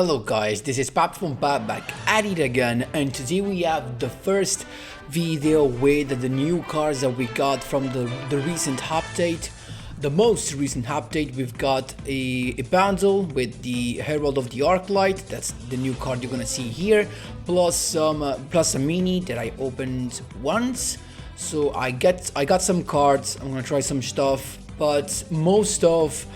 Hello guys, this is Pap from Pap back at it again, and today we have the first video with the new cards that we got from the recent update. The most recent update, we've got a bundle with the Herald of the Arclight. That's the new card you're gonna see here, plus a mini that I opened once. So I got some cards. I'm gonna try some stuff, but most of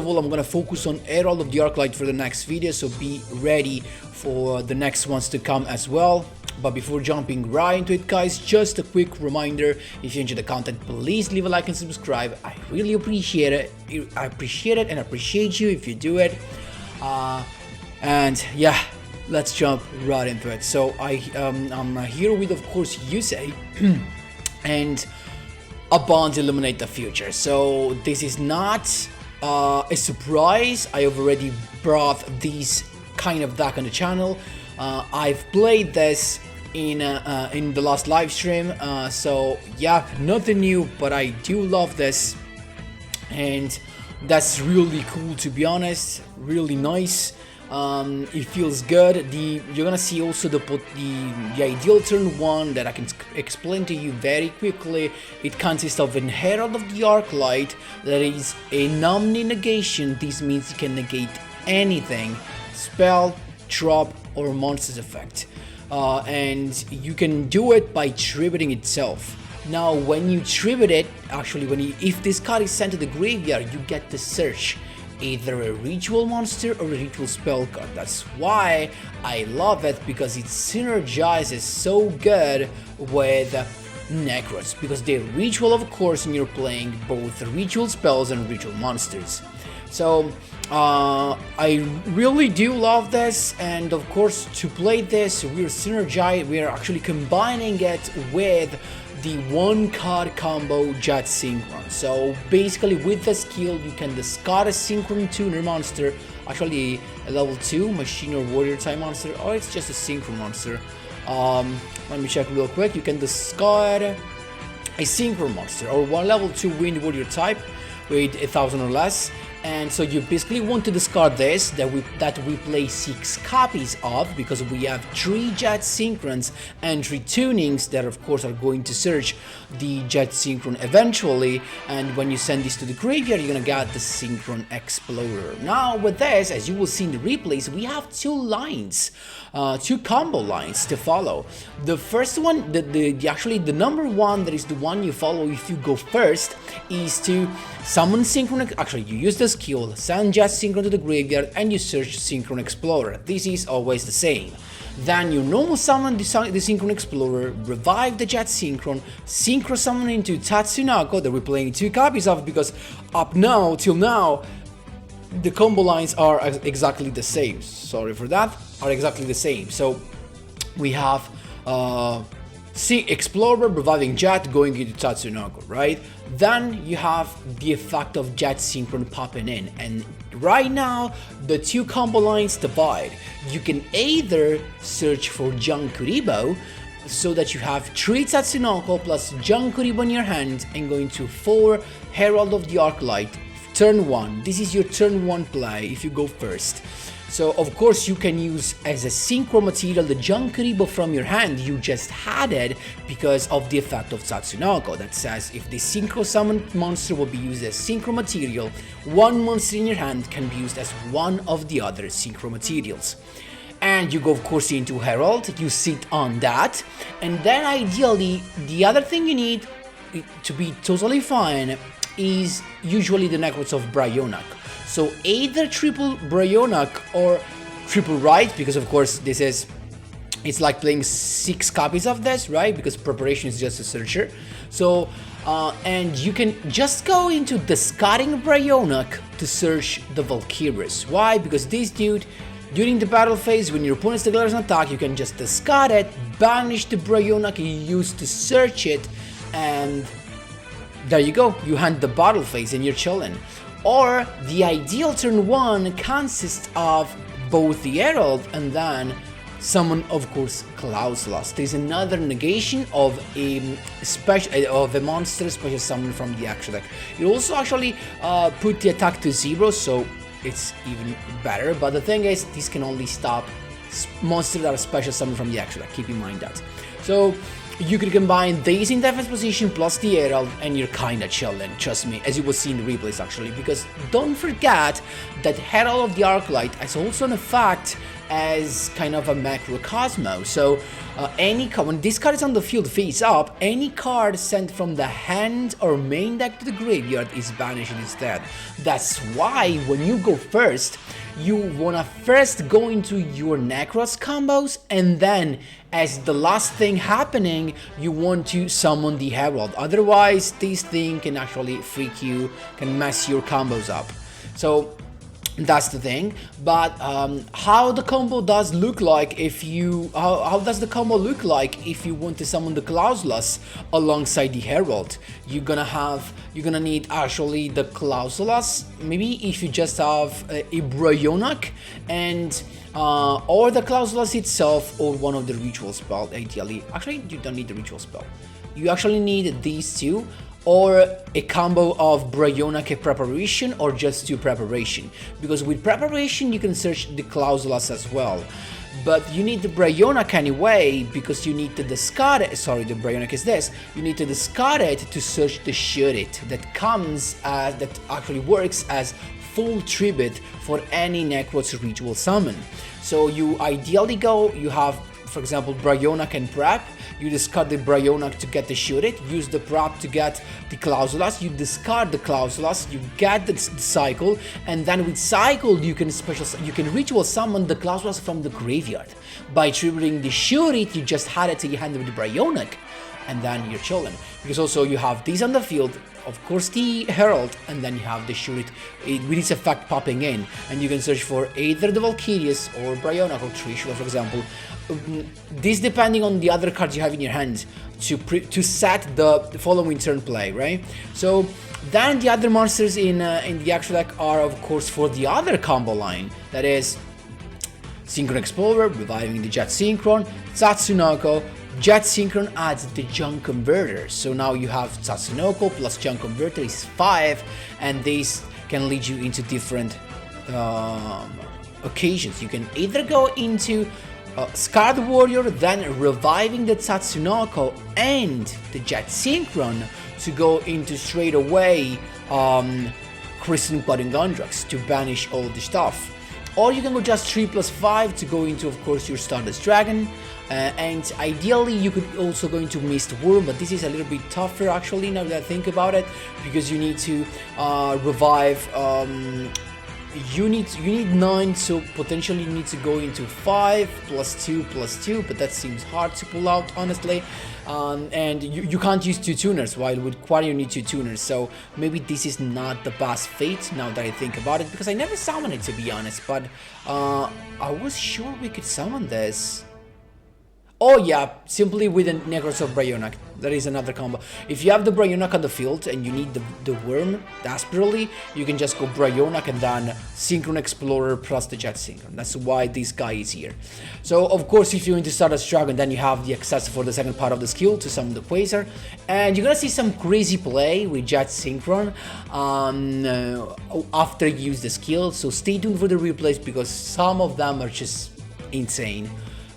all, I'm gonna focus on Herald of the Arclight for the next video, so be ready for the next ones to come as well. But before jumping right into it, guys, just a quick reminder: if you enjoy the content, please leave a like and subscribe. I really appreciate it. I appreciate it and appreciate you if you do it. And yeah, let's jump right into it. So I'm here with, of course, Yusei and a bond illuminate the future. So this is not a surprise. I have already brought these kind of deck on the channel. I've played this in the last live stream, so yeah, nothing new, but I do love this, and that's really cool, to be honest. Really nice. It feels good. You're gonna see also the ideal turn one that I can explain to you very quickly. It consists of an Herald of the Arclight that is a negation. This means you can negate anything, spell, drop, or monster's effect, and you can do it by tributing itself. Now, when you tribute it, actually, if this card is sent to the graveyard, you get to search either a ritual monster or a ritual spell card. That's why I love it, because it synergizes so good with NEKROZ, because they're ritual, of course, and you're playing both ritual spells and ritual monsters. So I really do love this, and of course, to play this, we're actually combining it with the one card combo Jet Synchron. So basically, with the skill, you can discard a Synchron tuner monster, actually a level 2 machine or warrior type monster, or it's just a Synchron monster. Let me check real quick. You can discard a Synchron monster or one level 2 wind warrior type with 1000 or less. And so you basically want to discard this, that we play 6 copies of, because we have 3 Jet Synchrons and 3 tunings that of course are going to search the Jet Synchron eventually, and when you send this to the graveyard, you're gonna get the Synchron Explorer. Now with this, as you will see in the replays, we have 2 lines, 2 combo lines to follow. The first one, actually the number 1, that is the one you follow if you go first, is to summon Synchron. Actually, you use the skill, send Jet Synchron to the graveyard, and you search Synchron Explorer. This is always the same. Then you normal summon the Synchron Explorer, revive the Jet Synchron, synchro summon into Tatsunoko that we're playing 2 copies of, because till now, the combo lines are exactly the same. Sorry for that, are exactly the same. So we have Explorer reviving Jet going into Tatsunoko, right? Then you have the effect of Jet Synchron popping in, and right now the 2 combo lines divide. You can either search for Jankuribo, so that you have 3 Tatsunoko plus Jankuribo in your hand, and going to 4 Herald of the Arclight, turn 1. This is your turn 1 play if you go first. So of course you can use as a synchro material the Jankuribo from your hand you just had it, because of the effect of Tatsunoko that says if the synchro summoned monster will be used as synchro material, one monster in your hand can be used as one of the other synchro materials. And you go of course into Herald, you sit on that, and then ideally the other thing you need to be totally fine is usually the NEKROZ of Bryonak. So either triple Bryonak or triple right, because of course it's like playing 6 copies of this, right? Because preparation is just a searcher. So and you can just go into discarding Bryonak to search the Valkyries. Why? Because this dude, during the battle phase, when your opponent declares an attack, you can just discard it, banish the Bryonak you used to search it, and there you go, you hand the battle phase and you're chilling. Or the ideal turn 1 consists of both the Herald and then summon, of course, Cloud's Lost. There's another negation of a monster special summon from the extra deck. You also actually put the attack to 0, so it's even better. But the thing is, this can only stop monsters that are special summoned from the extra. Keep in mind that. So you could combine these in defense position plus the Herald, and you're kinda chilling, trust me, as you will see in the replays actually, because don't forget that Herald of the Arclight is also an effect as kind of a macrocosmo. So when this card is on the field face up, any card sent from the hand or main deck to the graveyard is banished instead. That's why when you go first, you wanna first go into your NEKROZ combos, and then as the last thing happening, you want to summon the Herald. Otherwise, this thing can actually freak you, can mess your combos up. So that's the thing. But how the combo does look like if you how does the combo look like if you want to summon the Clausulas alongside the Herald? You're gonna need actually the Clausulas, maybe if you just have a Bryonak, and or the Clausulas itself, or one of the ritual spell ideally. Actually, you don't need the ritual spell. You actually need these two, or a combo of Bryonak Preparation, or just 2 Preparation, because with Preparation you can search the Clausulas as well. But you need the Bryonak anyway, because you need to discard it. Sorry, the Bryonak is this. You need to discard it to search the Shoot It that comes as, that actually works as full tribute for any NEKROZ ritual summon. So you ideally you have, for example, Bryonak and Prep. You discard the Bryonak to get the Shoot It, use the Prep to get the Clausulas, you discard the Clausulas, you get the cycle, and then with cycle you can ritual summon the Clausulas from the graveyard. By triggering the Shoot It, you just had it to your hand with the Bryonak, and then you're chilling. Because also you have these on the field, of course the Herald, and then you have the Shoot It with its effect popping in, and you can search for either the Valkyrias or Bryonak or Trishula, for example. This depending on the other cards you have in your hand to set the following turn play, right? So then the other monsters in the actual deck are of course for the other combo line, that is Synchron Explorer, reviving the Jet Synchron, Tatsunoko. Jet Synchron adds the Junk Converter, so now you have Tatsunoko plus Junk Converter is 5, and these can lead you into different occasions. You can either go into Scarred Warrior, then reviving the Tatsunoko and the Jet Synchron to go into straight away Crimson Blood and Gondrax to banish all the stuff. Or you can go just 3+5 to go into, of course, your Stardust Dragon. And ideally you could also go into Mist Worm, but this is a little bit tougher actually now that I think about it, because you need to revive. You need 9, so potentially you need to go into 5 +2, but that seems hard to pull out honestly. And you can't use 2 tuners, while with Quad you need 2 tuners, so maybe this is not the best fate now that I think about it, because I never summoned it to be honest, but I was sure we could summon this. Oh yeah, simply with a NEKROZ of Bryonak. That is another combo. If you have the Bryonak on the field and you need the worm desperately, you can just go Bryonak and then Synchron Explorer plus the Jet Synchron. That's why this guy is here. So of course if you're into Stardust Dragon, then you have the access for the second part of the skill to summon the Quasar. And you're gonna see some crazy play with Jet Synchron after you use the skill. So stay tuned for the replays, because some of them are just insane.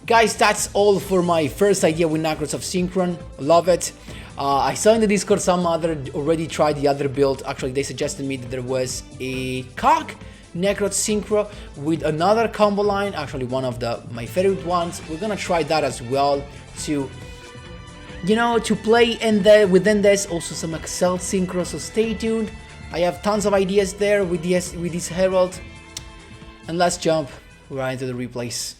Guys, that's all for my first idea with NEKROZ of Synchron. Love it. I saw in the Discord some other already tried the other build. Actually, they suggested me that there was a cock NEKROZ Synchro with another combo line. Actually, one of my favorite ones. We're gonna try that as well to, you know, to play within this. Also some Excel Synchro. So stay tuned. I have tons of ideas there with this Herald. And let's jump right into the replays.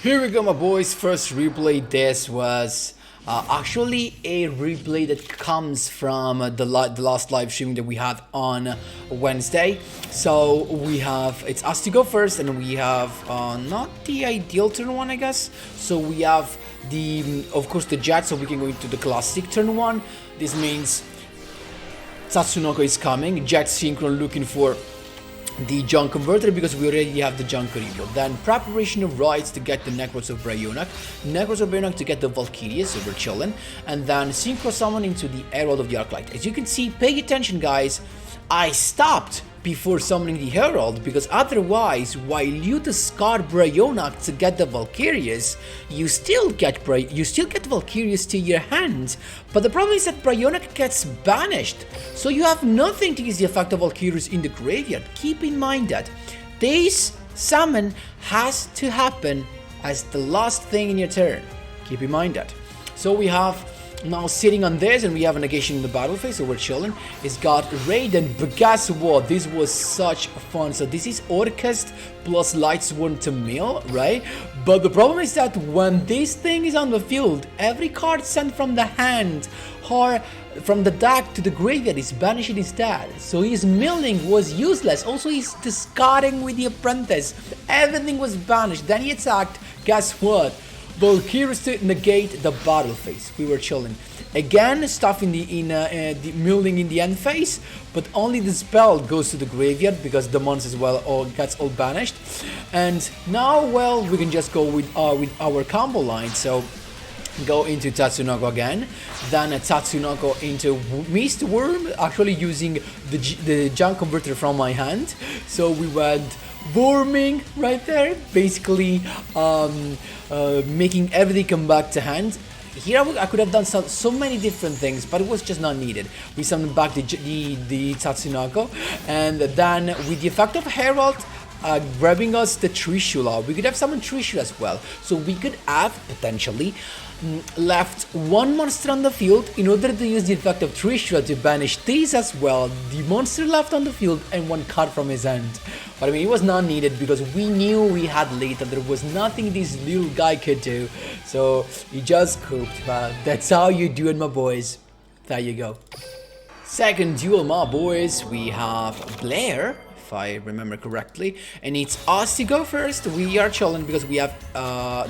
Here we go, my boys. First replay. This was actually a replay that comes from the last live stream that we had on Wednesday. So we have, it's us to go first, and we have not the ideal turn 1, I guess. So we have of course the Jet, so we can go into the classic turn 1. This means Tatsunoko is coming, Jet Synchron looking for the Junk Converter, because we already have the Junk Reveal. Then Preparation of Rites to get the NEKROZ of Bryonak, NEKROZ of Bryonak to get the Valkyria, so we're chilling, and then Synchro Summon into the Herald of the Arclight. As you can see, pay attention guys, I stopped before summoning the Herald, because otherwise, while you discard Brionac to get the Valkyrias, you still get Valkyrias to your hand. But the problem is that Brionac gets banished, so you have nothing to use the effect of Valkyrias in the graveyard. Keep in mind that this summon has to happen as the last thing in your turn. Keep in mind that. So we have now sitting on this, and we have a negation in the battle phase, so we're chilling. It's got Raiden, but guess what? This was such fun. So this is Orcust plus Lightsworn to mill, right? But the problem is that when this thing is on the field, every card sent from the hand or from the deck to the graveyard is banished instead. So his milling was useless. Also, he's discarding with the Apprentice. Everything was banished. Then he attacked. Guess what? Valkyries to negate the battle phase. We were chilling. Again, stuff in the milling in the end phase, but only the spell goes to the graveyard because the monsters all gets all banished. And now, well, we can just go with our combo line. So go into Tatsunoko again, then Tatsunoko into Mistworm, actually using the junk converter from my hand. So we went Worming right there, basically making everything come back to hand. Here I could have done so many different things, but it was just not needed. We summoned back the Tatsunoko, and then with the effect of Herald grabbing us the Trishula, we could have summoned Trishula as well. So we could have potentially left one monster on the field in order to use the effect of Trishula to banish these as well, the monster left on the field, and one card from his hand. But I mean, it was not needed because we knew we had lead and there was nothing this little guy could do. So he just cooped, man. That's how you do it, my boys. There you go. Second duel, my boys. We have Blair, if I remember correctly, and it's us to go first. We are chilling because we have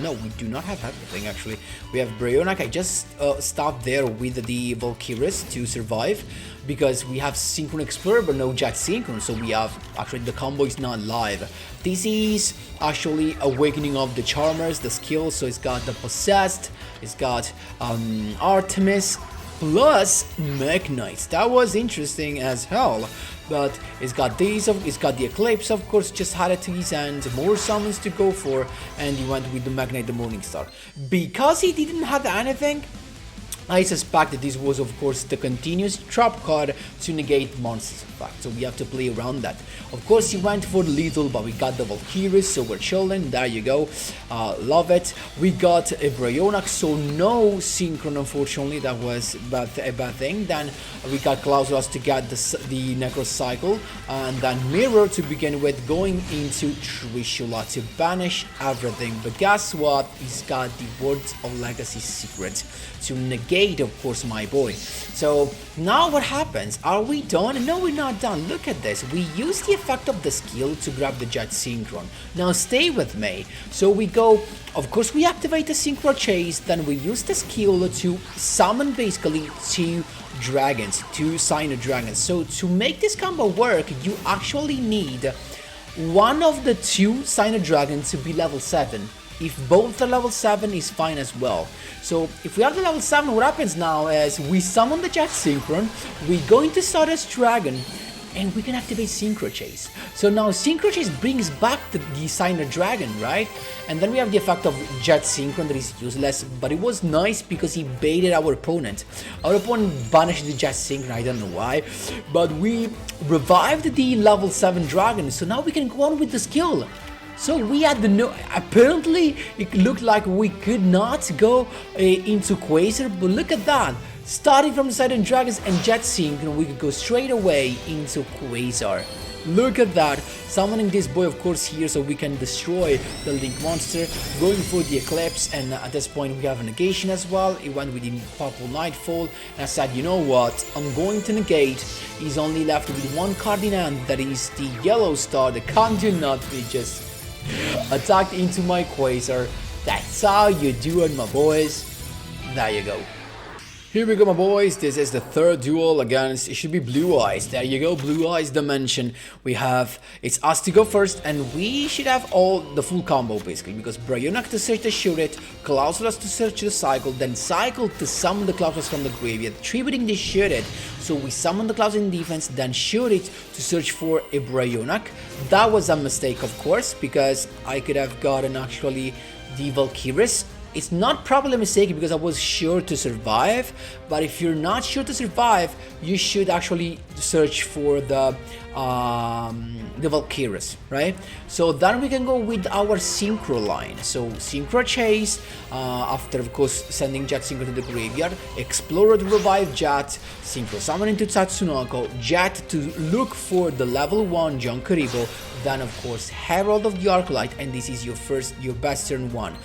no, we do not have everything actually. We have Brionac. I just stopped there with the Valkyries to survive because we have Synchron Explorer but no Jet Synchron, so we have actually the combo is not live. This is actually Awakening of the Charmers, the skill, so it's got the Possessed, it's got Artemis plus Mech Knights. That was interesting as hell. But it's got these, it's got the Eclipse, of course, just had it to his hand, more summons to go for, and he went with the Mech Knight, the Morning Star. Because he didn't have anything, I suspect that this was, of course, the continuous trap card to negate monsters effect, so we have to play around that. Of course, he went for lethal, but we got the Valkyries, so we're chilling. There you go. Love it. We got a Brionac, so no Synchron, unfortunately. That was a bad thing. Then we got Clausulas to get the NEKROZ cycle, and then Mirror to begin with, going into Trishula to banish everything. But guess what? He's got the Words of Legacy secret to negate, of course, my boy. So now what happens? Are we done? No, we're not done. Look at this. We use the effect of the skill to grab the Jet Synchron. Now stay with me. So we go, of course, we activate the Synchro Chase, then we use the skill to summon basically 2 dragons, 2 Sign of Dragons. So to make this combo work, you actually need one of the 2 Sign of Dragons to be level 7. If both are level 7, is fine as well. So if we have the level 7, what happens now is we summon the Jet Synchron, we go into Stardust Dragon, and we can activate Synchro Chase. So now Synchro Chase brings back the Sign of Dragon, right? And then we have the effect of Jet Synchron that is useless, but it was nice because he baited our opponent. Our opponent banished the Jet Synchron, I don't know why, but we revived the level 7 dragon, so now we can go on with the skill. So we had apparently it looked like we could not go into Quasar, but look at that. Starting from the Silent Dragons and Jet Synchron, we could go straight away into Quasar. Look at that. Summoning this boy, of course, here so we can destroy the Link monster. Going for the Eclipse, and at this point we have a negation as well. It went with the Purple Nightfall, and I said, you know what, I'm going to negate. He's only left with 1 card in hand, that is the Yellow Star. The can't do nothing, just attacked into my Quasar. That's how you do it, my boys. There you go. Here we go, my boys. This is the third duel against, it should be Blue Eyes. There you go, Blue Eyes Dimension. We have, it's us to go first, and we should have all the full combo basically, because Brionac to search to shoot it, Clausulas to search the cycle, then cycle to summon the Clausulas from the graveyard, tributing the shoot it. So we summon the Clausulas in defense, then shoot it to search for a Brionac. That was a mistake, of course, because I could have gotten actually the Valkyries. It's not probably a mistake because I was sure to survive, but if you're not sure to survive, you should actually search for the Valkyries, right? So then we can go with our Synchro line. So Synchro Chase, after of course sending Jet Synchro to the graveyard, Explorer to revive Jet, Synchro Summon into Tatsunoko, Jet to look for the level 1 Junkaribo, then of course Herald of the Arclight, and this is your best turn 1.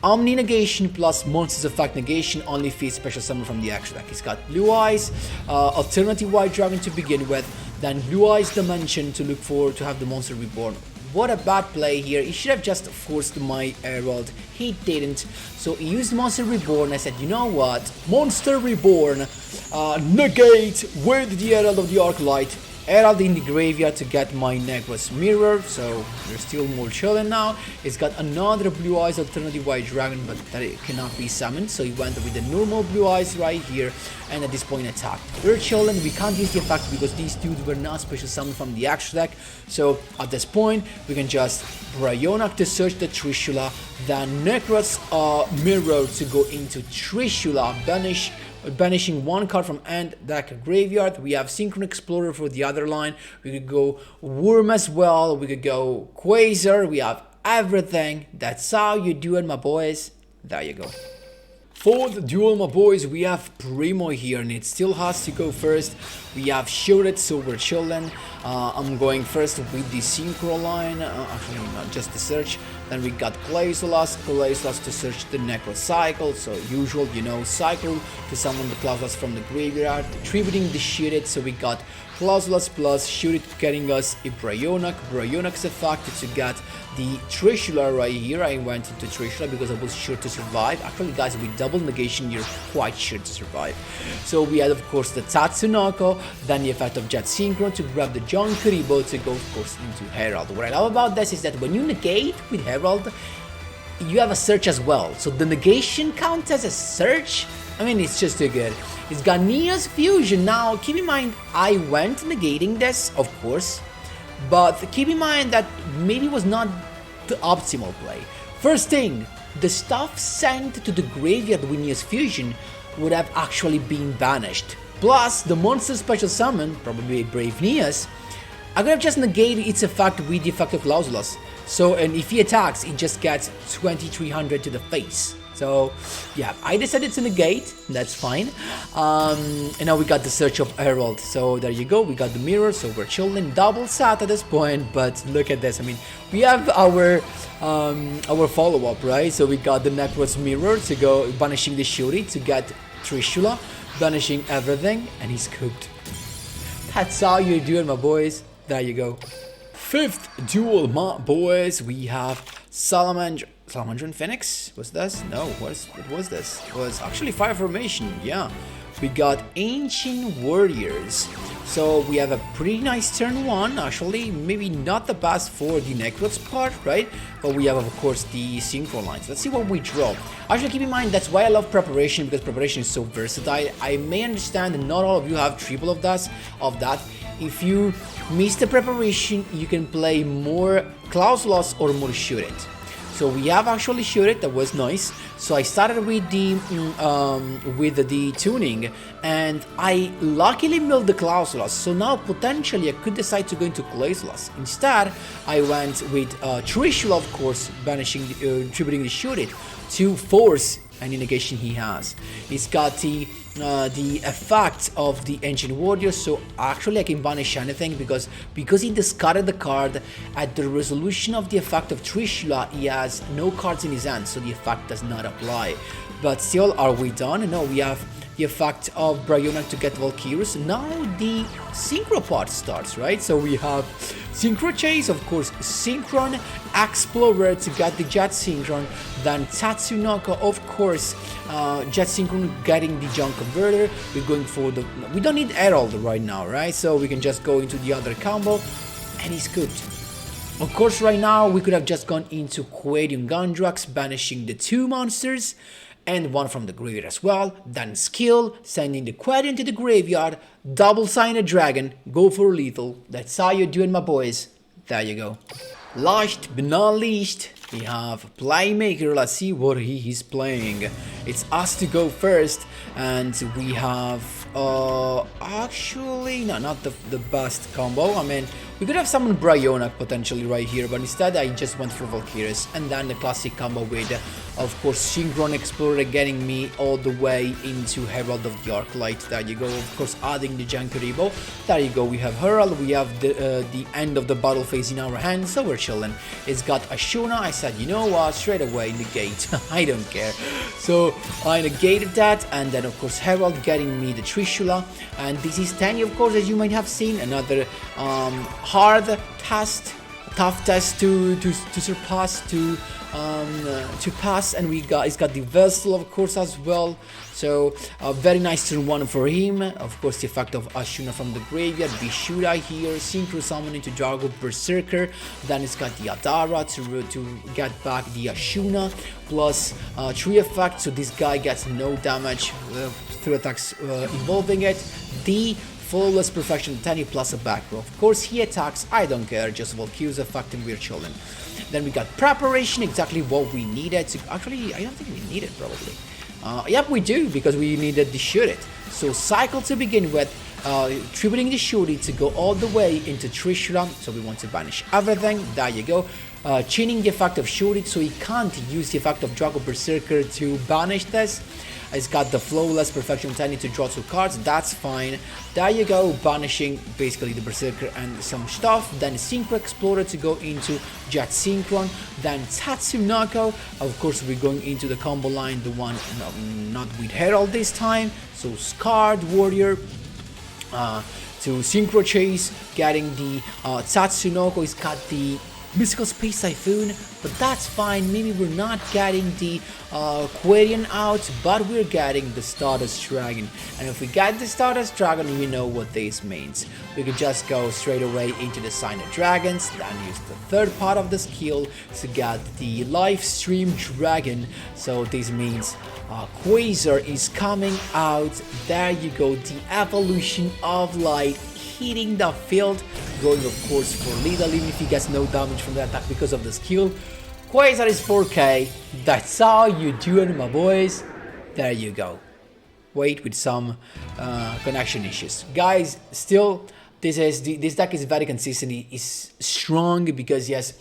Omni Negation plus Monsters Effect Negation only feeds Special Summon from the extra deck. He's got Blue Eyes, Alternative White Dragon to begin with, then Blue Eyes Dimension to look for to have the Monster Reborn. What a bad play here. He should have just forced my Herald. He didn't. So he used Monster Reborn. I said, you know what? Monster Reborn, negate with the Herald of the Arclight. Herald in the graveyard to get my NEKROZ mirror, so we're still more chilling now. It's got another Blue Eyes Alternative White Dragon, but that it cannot be summoned, so he went with the normal Blue Eyes right here, and at this point attack. We're chilling, we can't use the effect because these dudes were not special summoned from the extra deck, so at this point we can just Brionac to search the Trishula, then NEKROZ mirror to go into Trishula, banishing one card from end deck graveyard. We have Synchron Explorer for the other line. We could go Worm as well. We could go Quasar. We have everything. That's how you do it, my boys. There you go. For the duel, my boys, we have Primo here, and it still has to go first. We have Shielded, so we're chilling. I'm going first with the Synchro line, actually not just the search. Then we got Clausulas to search the NEKROZ cycle, so usual, you know, cycle to summon the Clausulas from the graveyard, tributing the Shielded, so we got Clausulas plus Shielded getting us a Brionac's effect to get the Trishula right here. I went into Trishula because I was sure to survive. Actually, guys, with double negation, you're quite sure to survive. So we had, of course, the Tatsunoko, then the effect of Jet Synchron to grab the Junkaribo to go, of course, into Herald. What I love about this is that when you negate with Herald, you have a search as well. So the negation counts as a search. I mean, it's just too good. It's got Neo's Fusion. Now, keep in mind, I went negating this, of course, but keep in mind that maybe it was not the optimal play. First thing, the stuff sent to the graveyard with Neo's Fusion would have actually been banished. Plus, the monster special summon, probably a Brave Neos, I could have just negated its effect with the effect of Clausulas. So, and if he attacks, it just gets 2300 to the face. So, yeah, I decided to negate, that's fine. And now we got the search of Herald. So there you go, we got the mirror, so we're chilling, double sat at this point. But look at this, I mean, we have our follow-up, right? So we got the NEKROZ mirror to go banishing the Shuri to get Trishula, banishing everything, and he's cooked. That's how you do it, my boys. There you go. Fifth duel, my boys. We have Salamander and Phoenix? Was this? No, what was this? It was actually Fire Formation, yeah. We got Ancient Warriors. So we have a pretty nice turn 1, actually, maybe not the best for the NEKROZ part, right? But we have, of course, the Synchro lines. Let's see what we draw. Actually, keep in mind, that's why I love Preparation, because Preparation is so versatile. I may understand that not all of you have triple of that. If you miss the Preparation, you can play more Clausulas or more Shoot It. So we have actually Shoot It, that was nice. So I started with the tuning, and I luckily milled the Clausulas. So now potentially I could decide to go into Clausulas. Instead, I went with Trishula, of course, banishing, tributing the Shoot It to force any negation he has. He's got the effect of the Ancient Warrior, so actually I can banish anything because he discarded the card at the resolution of the effect of Trishula. He has no cards in his hand, so the effect does not apply. But still, are we done? No, we have the effect of Brionac to get Valkyries. Now the Synchro part starts, right? So we have Synchro Chase, of course, Synchron, Explorer to get the Jet Synchron, then Tatsunoko, of course, Jet Synchron getting the Junk Converter. We're going for the... We don't need Herald right now, right? So we can just go into the other combo, and he's good. Of course, right now, we could have just gone into Quadium Gondrax, banishing the 2 monsters, and 1 from the graveyard as well. Then skill, sending the Quadium to the graveyard, double sign a dragon, go for lethal. That's how you're doing, my boys. There you go. Last but not least, we have Playmaker. Let's see what he is playing. It's us to go first, and we have actually no, not the best combo. I mean, we could have summoned Brionac potentially right here, but instead I just went for Valkyries, and then the classic combo with, of course, Synchron Explorer getting me all the way into Herald of the Arclight. There you go. Of course, adding the Jankaribo. There you go. We have Herald. We have the end of the battle phase in our hands, so we're chilling. It's got Ashuna. I said, you know what? Straight away negate. I don't care. So I negated that, and then of course Herald getting me the Trishula, and this is Tenny, of course, as you might have seen, another hard test, tough test to surpass, to pass, and it's got the Vessel, of course, as well. So very nice turn 1 for him. Of course, the effect of Ashuna from the graveyard, Bishura here, Synchro summoning to Jargo Berserker. Then it's got the Adara to get back the Ashuna, plus 3 effects, so this guy gets no damage through attacks involving it. The Flawless Perfection 10 plus a back row. Of course, he attacks, I don't care, just Valkyrie's effect and we're chilling. Then we got Preparation, exactly what we needed. Actually, I don't think we need it, probably. Yep, we do, because we needed to shoot it. So Cycle to begin with, tributing the Shuri to go all the way into Trishula, so we want to banish everything. There you go. Chaining the effect of Shuri, so he can't use the effect of Drago Berserker to banish this. It's got the Flawless Perfection 10 to draw 2 cards, that's fine. There you go, banishing basically the Berserker and some stuff. Then Synchro Explorer to go into Jet Synchron. Then Tatsunoko, of course we're going into the combo line, the one not with Herald this time. So Scarred Warrior to Synchro Chase, getting the Tatsunoko. He's got the Mystical Space Typhoon, but that's fine. Maybe we're not getting the Quarian out, but we're getting the Stardust Dragon. And if we get the Stardust Dragon, we know what this means. We could just go straight away into the Sign of Dragons, then use the third part of the skill to get the Live Stream Dragon. So this means Quasar is coming out. There you go, the Evolution of Light hitting the field, going of course for lethal, even if he gets no damage from the attack because of the skill. Quasar is 4k, that's how you do it, my boys. There you go. Wait, with some connection issues. Guys, still, this deck is very consistent, it is strong because yes,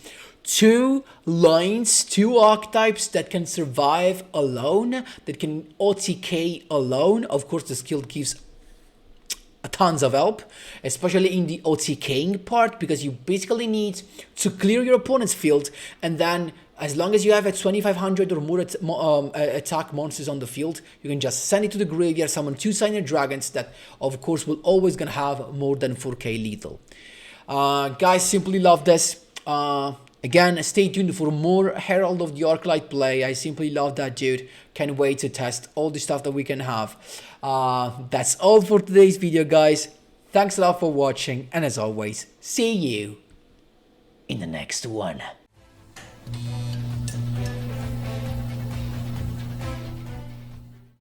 2 lines, 2 archetypes that can survive alone, that can OTK alone. Of course, the skill gives tons of help, especially in the OTKing part, because you basically need to clear your opponent's field, and then as long as you have a 2500 or more attack monsters on the field, you can just send it to the graveyard, summon 2 Signer Dragons that of course will always gonna have more than 4k lethal. Guys, simply love this. Again, stay tuned for more Herald of the Arclight play. I simply love that dude. Can't wait to test all the stuff that we can have. That's all for today's video, guys. Thanks a lot for watching, and as always, see you in the next one.